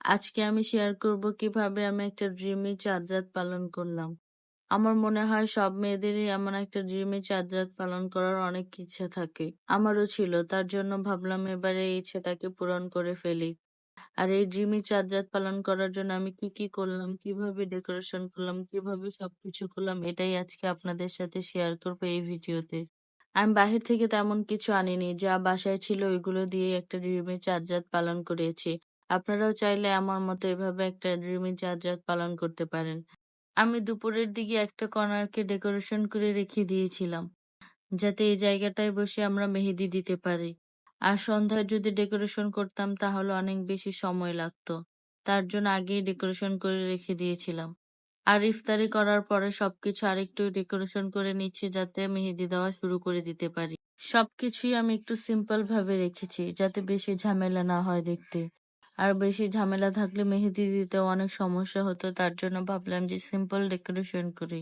আজকে আমি শেয়ার করব কিভাবে আমি একটা ড্রিমি চাঁদ রাত পালন করলাম। আমার মনে হয় সব মেয়েদেরই এমন একটা ড্রিমি চাঁদ রাত পালন করার অনেক ইচ্ছে থাকে। আমারও ছিল। তার জন্য ভাবলাম এবারে এই ইচ্ছেটাকে পূরণ করে ফেলি। আর এই ড্রিমি চাঁদ রাত পালন করার জন্য আমি কি কি করলাম, কিভাবে ডেকোরেশন করলাম, কিভাবে সবকিছু করলাম এটাই আজকে আপনাদের সাথে শেয়ার করব এই ভিডিওতে। আমি বাহির থেকে তেমন কিছু আনিনি। যা বাসায় ছিল ওইগুলো দিয়েই একটা ড্রিমি চাঁদ রাত পালন করেছি। আপনারাও চাইলে আমার মতো এভাবে একটা ড্রিমি চাঁদ রাত পালন করতে পারেন। আমি দুপুরের দিকে একটা কর্নারকে ডেকোরেশন করে রেখে দিয়েছিলাম, যাতে এই জায়গাটায় বসে আমরা মেহেদি দিতে পারি। আর সন্ধ্যায় যদি ডেকোরেশন করতাম তাহলে অনেক বেশি সময় লাগতো। তার জন্য আগেই ডেকোরেশন করে রেখে দিয়েছিলাম। আর ইফতারি করার পরে সবকিছু আরেকটু ডেকোরেশন করে নিচ্ছি, যাতে মেহেদি দেওয়া শুরু করে দিতে পারি। সবকিছুই আমি একটু সিম্পল ভাবে রেখেছি, যাতে বেশি ঝামেলা না হয় দেখতে। আর বেশি ঝামেলা থাকলে মেহেদি দিতেও অনেক সমস্যা হতো, তার জন্য ভাবলাম যে সিম্পল ডেকোরেশন করি।